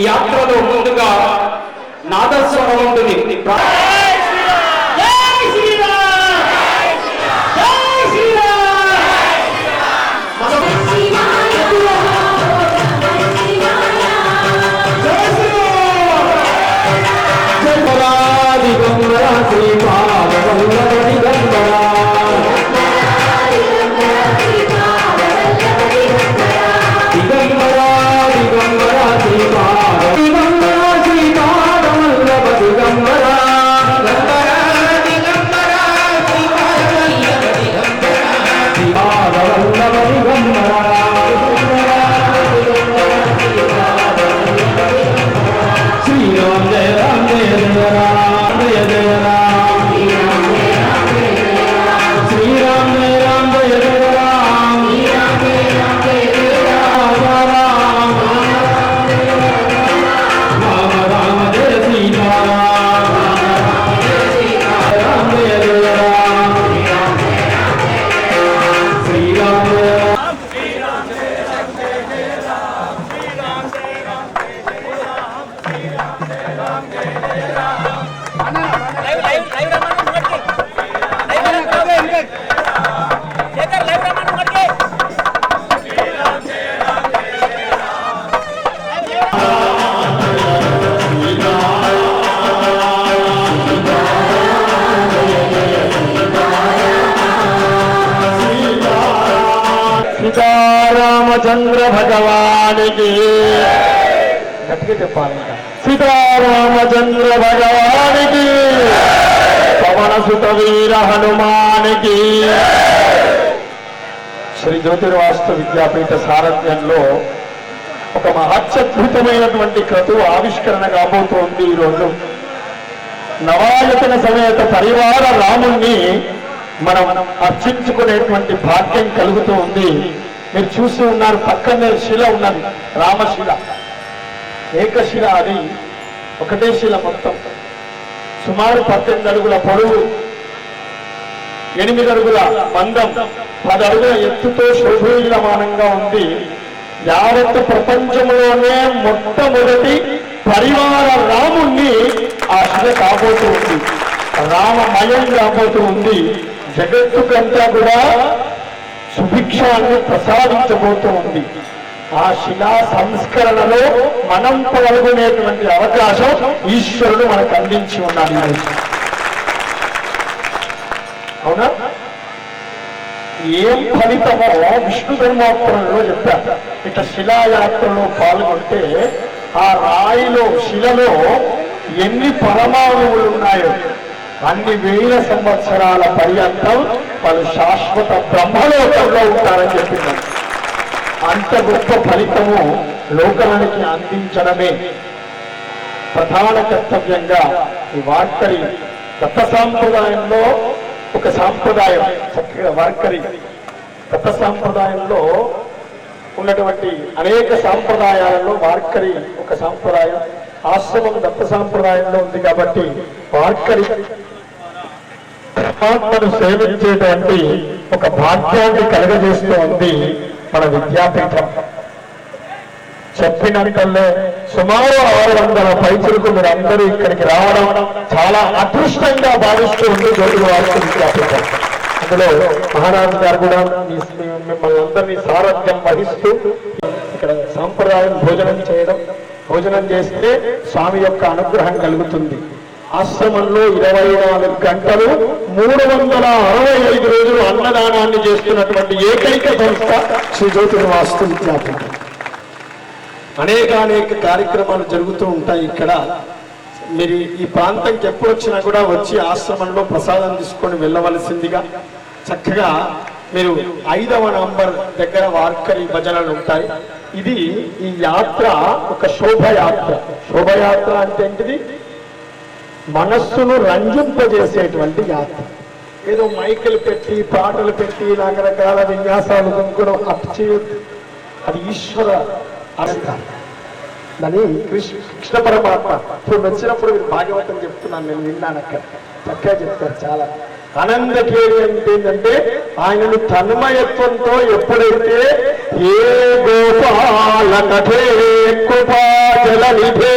యాత్రలో ముందుగా నాదస్వరం ఉంటుంది. సీతారామచంద్ర భగవానికి గట్టిగా చెప్పాలంట. సీతారామచంద్ర భగవానికి, పవన సుత వీర హనుమానికి. శ్రీ జ్యోతిర్వాస్తు విద్యాపీఠ సారథ్యంలో ఒక మహత్యద్భుతమైనటువంటి క్రతువు ఆవిష్కరణ కాబోతోంది. ఈరోజు నవాయతన సమేత పరివార రాముణ్ణి మనం అర్చించుకునేటువంటి భాగ్యం కలుగుతూ ఉంది. మీరు చూస్తూ ఉన్నారు, పక్కనే శిల ఉన్నది, రామశిల, ఏకశిల. అది ఒకటే శిల. మొత్తం సుమారు 18 అడుగుల పొడవు, 8 అడుగుల మందం, 10 అడుగుల ఎత్తుతో శోభీలమానంగా ఉంది. యావత్ ప్రపంచంలోనే మొట్టమొదటి పరివార రాముణ్ణి ఆ శిల కాబోతూ ఉంది. రామమయం కాబోతూ ఉంది. జగత్తుకంతా కూడా సుభిక్షాన్ని ప్రసాదించబోతూ ఉంది. ఆ శిలా సంస్కరణలో మనం పాల్గొనేటువంటి అవకాశం ఈశ్వరుడు మనకు అందించి ఉన్నాడు. అవునా? ఏం ఫలితమో విష్ణు ధర్మోత్తరంలో చెప్పారు. ఇట్లా శిలాయాత్రలో పాల్గొంటే ఆ రాయిలో, శిలలో ఎన్ని పరమాణువులు ఉన్నాయో అన్ని 1000 సంవత్సరాల పర్యంతం వాళ్ళు శాశ్వత బ్రహ్మలోకంలో ఉంటారని చెప్పింది. అంత గొప్ప ఫలితము లోకానికి అందించడమే ప్రధాన కర్తవ్యంగా ఈ వార్కరి దత్త సాంప్రదాయంలో ఒక సాంప్రదాయం. చక్కగా వార్కరి దత్త సాంప్రదాయంలో ఉన్నటువంటి అనేక సాంప్రదాయాలలో వార్కరి ఒక సాంప్రదాయం. ఆశ్రమం దత్త సాంప్రదాయంలో ఉంది కాబట్టి వార్కరి పరమాత్మను సేవించేటువంటి ఒక భాగ్యాన్ని కలగజేస్తూ ఉంది మన విద్యాపీఠం. చెప్పినట్లే సుమారు 600 పైచులకు మీరు అందరూ ఇక్కడికి రావడం చాలా అదృష్టంగా భావిస్తూ ఉంది జ్యోతిర్వాస్తు విద్యాపీఠం. అందులో మహారాజు గారు కూడా మిమ్మల్ని అందరినీ సారథ్యం వహిస్తూ ఇక్కడ సాంప్రదాయం భోజనం చేస్తే స్వామి యొక్క అనుగ్రహం కలుగుతుంది. ఆశ్రమంలో 24 గంటలు 365 రోజులు అన్నదానాన్ని చేస్తున్నటువంటి ఏకైక సంస్థ శ్రీ జ్యోతిర్వాస్తు విద్యాపీఠం. అనేక కార్యక్రమాలు జరుగుతూ ఉంటాయి ఇక్కడ. మీరు ఈ ప్రాంతంకి ఎప్పుడు వచ్చినా కూడా వచ్చి ఆశ్రమంలో ప్రసాదం తీసుకొని వెళ్ళవలసిందిగా. చక్కగా మీరు 5వ నంబర్ దగ్గర వార్కరి భజనలు ఉంటాయి. ఇది ఈ యాత్ర ఒక శోభయాత్ర. శోభయాత్ర అంటే ఏంటిది? మనస్సును రంజింపజేసేటువంటి యాత్ర. ఏదో మైకులు పెట్టి పాటలు పెట్టి రకరకాల విన్యాసాలు దుంకుడం చేయొద్దు. అది ఈశ్వర అలంకారం. దాన్ని కృష్ణ పరమాత్మ ఇప్పుడు వచ్చినప్పుడు మీరు భాగవతం చెప్తున్నాను, నేను విన్నాను. అక్కడ చక్కగా చెప్తారు. చాలా అనంతకేళి అంటే ఏంటంటే ఆయనను తన్మయత్వంతో ఎప్పుడైతే ఏ గోపాల కథే కృపాజల నిధే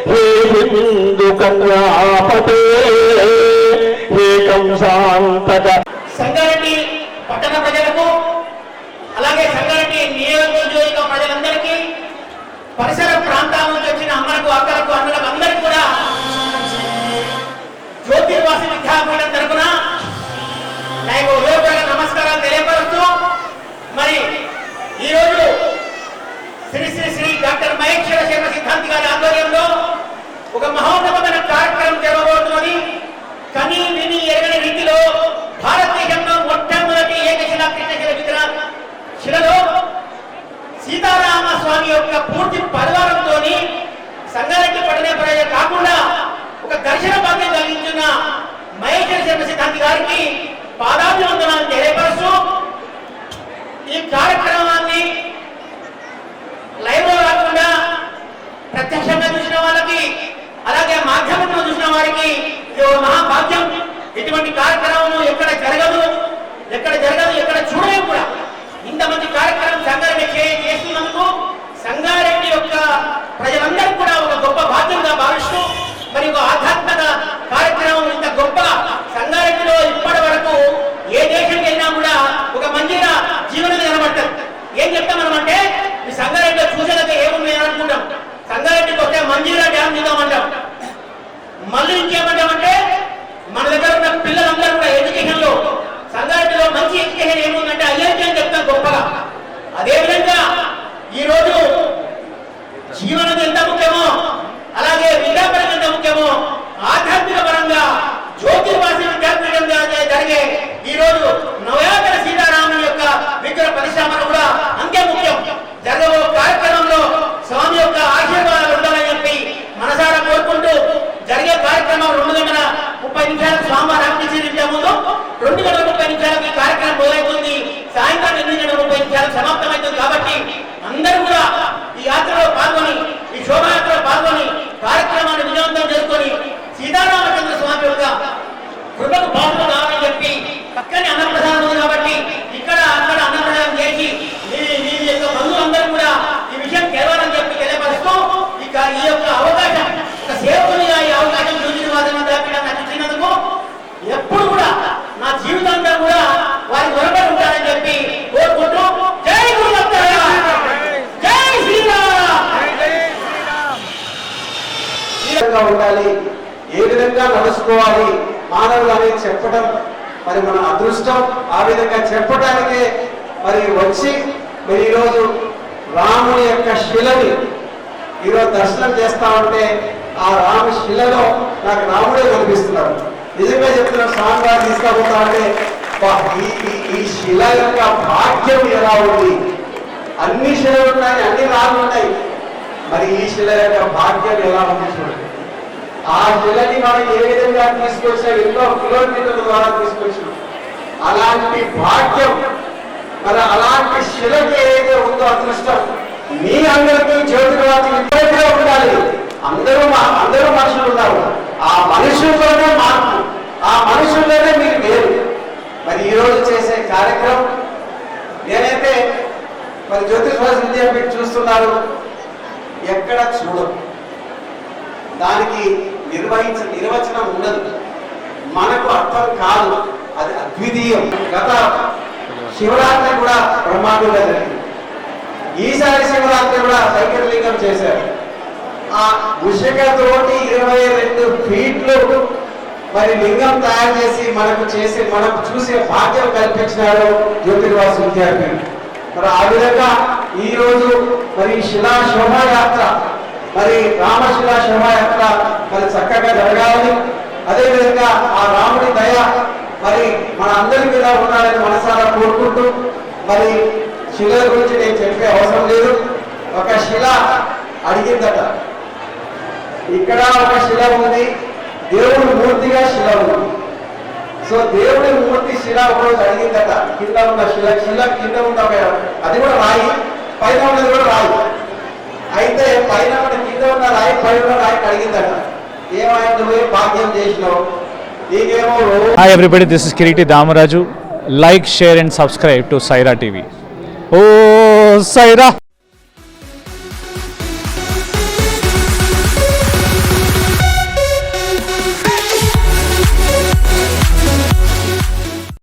హే హిందూ కన్యాపతే హే కంసాంతక. సంగారెడ్డి పట్టణ ప్రజలకు అలాగే సంగారెడ్డి నియోజకవర్గ ప్రజలందరికీ పరిసర ప్రాంతాల నుంచి వచ్చిన అమ్మలకు అక్కలకు అన్నలకు అందరికీ కూడా జ్యోతిర్వాసి విద్యాపీఠం తరఫున నాకు హృదయపూర్వక నమస్కారాలు తెలియపరుస్తూ మరి ఈరోజు శ్రీ శ్రీ శ్రీ డాక్టర్ మహేశ్వర శర్మ సిద్ధాంతి గారి ఆధ్వర్యంలో ఒక మహోన్నతమైన కార్యక్రమం జరగబోతున్నది. కని విని ఎరగని రీతిలో భారతదేశంలో మొట్టమొదటి ఏకశిలా కృష్ణశిల విగ్రహ శిలలో సీతారామ స్వామి యొక్క పూర్తి పరివారంతో సంగారెడ్డి పట్టణ ప్రజలు కాకుండా ఒక దర్శన భాగ్యం కలిగించిన మహేశ్వర శర్మ సిద్ధాంతి గారికి పాదాభివందనాలు తెలియపరుస్తూ ఈ కార్యక్రమాన్ని లైవ్ లో కాకుండా ప్రత్యక్షంగా చూసిన వాళ్ళకి అలాగే మాధ్యమంలో చూసిన వారికి ఇది ఒక మహాభాగ్యం. ఇటువంటి కార్యక్రమం ఎక్కడ జరగదు, ఎక్కడ చూడలేము కూడా. ఇంతమంది కార్యక్రమం సంగారెడ్డి చేస్తున్నందుకు సంగారెడ్డి యొక్క ప్రజలందరూ కూడా ఒక గొప్ప భాగ్యంగా భావిస్తూ మరి ఒక ఆధ్యాత్మిక కార్యక్రమం ఇంత గొప్ప సంగారెడ్డిలో ఇప్పటి వరకు ఏ దేశానికి వెళ్ళినా కూడా ఒక మందిర జీవనం కనబడుతుంది. ఏం చెప్తాం మనం అంటే ఈ సంగారెడ్డిలో చూసేదైతే ఏముంది అని అనుకుంటాం. సంగారెడ్డికి వస్తే మంజీరా డ్యామ్ చూద్దామంటాం. మళ్ళీ ఇంకేమంటామంటే మన దగ్గర ఉన్న పిల్లలందరూ కూడా ఎడ్యుకేషన్ లో సంగారెడ్డిలో మంచి ఎడ్యుకేషన్ ఏముందంటే ఐఐటి అని చెప్తాం గొప్పగా. అదేవిధంగా ఈ రోజు జీవనం ఎంత ముఖ్యమో అలాగే విద్యాపరం ఎంత ముఖ్యమో ఆధ్యాత్మిక పరంగా జ్యోతిర్వాసి విద్యాపీఠం జరిగే ఈ రోజు నవయాతన సీతారాముని యొక్క విగ్రహ పరిశ్రమలు కూడా అంతే ముఖ్యం. జరగబో కార్యక్రమంలో స్వామి యొక్క ఆశీర్వాదాలు ఉండాలని చెప్పి మనసారా కోరుకుంటూ జరిగే కార్యక్రమం 2:30 స్వామివారి అభిషేకించే ముందు 2:30 ఈ కార్యక్రమం మొదలవుతుంది. సాయంత్రం 8:30 సమాప్తమవుతుంది. కాబట్టి అందరూ కూడా ఈ యాత్రలో పాల్గొని ఈ శోభాయాత్రలో పాల్గొని కార్యక్రమాన్ని విజయవంతం చేసుకొని సీతారామచంద్ర స్వామి యొక్క కృపకు పాత్రలు కావాలని చెప్పి పక్కనే అన్నప్రసాదం ఉంది కాబట్టి ఇక్కడ అక్కడ అన్నప్రసాదం చేసి మీ యొక్క బంధువులందరూ కూడా ఈ విషయం గెలవాలని చెప్పి తెలియపరుస్తూ ఇక ఈ యొక్క అవకాశం ఒక సేవకునిగా ఈ అవకాశం నాకు ఇచ్చినందుకు ఎప్పుడు కూడా నా జీవితంలో కూడా వారి దొరకలు ఉంటారని చెప్పి కోరుకుంటూ జై గురుదత్త, జై శ్రీరామ్. ఉండాలి, ఏ విధంగా నడుచుకోవాలి మానవులు అనేది చెప్పడం మరి మన అదృష్టం. ఆ విధంగా చెప్పడానికే మరి వచ్చి మరి ఈరోజు రాముని యొక్క శిలని ఈరోజు దర్శనం చేస్తా ఉంటే ఆ రాము శిలలో నాకు రాముడే కనిపిస్తున్నాడు. నిజంగా చెప్తున్నా, స్వామి గారు తీసుకపోతా అంటే ఈ శిల యొక్క భాగ్యం ఎలా ఉంది. అన్ని శిలలు ఉన్నాయి, అన్ని రాళ్ళు ఉన్నాయి, మరి ఈ శిల యొక్క భాగ్యం ఎలా ఉంది చూడండి. ఆ శిలని మనం ఏ విధంగా తీసుకొచ్చాం, ఎన్నో కిలోమీటర్ల ద్వారా తీసుకొచ్చాం. అలాంటి భాగ్యం మరి అలాంటి శిలకి ఏదైతే ఉందో అదృష్టం మీ అందరికీ జ్యోతిర్వాసి విద్యార్థిగా ఉండాలి. అందరూ మనుషులు ఉన్నారు, ఆ మనుషుల్లోనే మార్పు, ఆ మనుషుల్లోనే మీరు వేరు. మరి ఈరోజు చేసే కార్యక్రమం నేనైతే మరి జ్యోతిర్వాసి విద్యాపీఠం చూస్తున్నారు, ఎక్కడ చూడదు, దానికి నిర్వచనం ఉండదు, మనకు అర్థం కాదు, అది అద్వితీయం. గత శివరాత్రి కూడా బ్రహ్మాండంగా జరిగింది. ఈసారి శివరాత్రి కూడా సైకర్లింగం చేశారు. ఆ ఉషకతోటి 22 ఫీట్లు మరి లింగం తయారు చేసి మనకు చూసే భాగ్యం కల్పించినారు జ్యోతిర్వాసి విద్యార్థి. మరి ఆ విధంగా ఈ రోజు మరి శిలా శోభాయాత్ర, మరి రామశిలా శోభాయాత్ర మరి చక్కగా జరగాలని, అదేవిధంగా ఆ రాముడి దయ మరి మన అందరి మీద ఉండాలని మనసారా కోరుకుంటూ, మరి శిల గురించి నేను చెప్పే అవసరం లేదు. ఒక శిల అడిగిందట, ఇక్కడ ఒక శిల ఉంది, దేవుడి మూర్తిగా శిల ఉంది. సో దేవుడి మూర్తి శిల ఒకరోజు అడిగిందట, కింద ఉన్న శిల కింద ఉన్న అది కూడా రాయి, పైన ఉన్నది కూడా రాయి. అయితే పైన కింద ఉన్న రాయి, పైన ఉన్న రాయికి అడిగిందట, ఏమైనా నువ్వే భాగ్యం చేసినావు, నీకేమో Hi everybody, this is Kiriti Damaraju. Like, share and subscribe to Saira TV. Oh, Saira!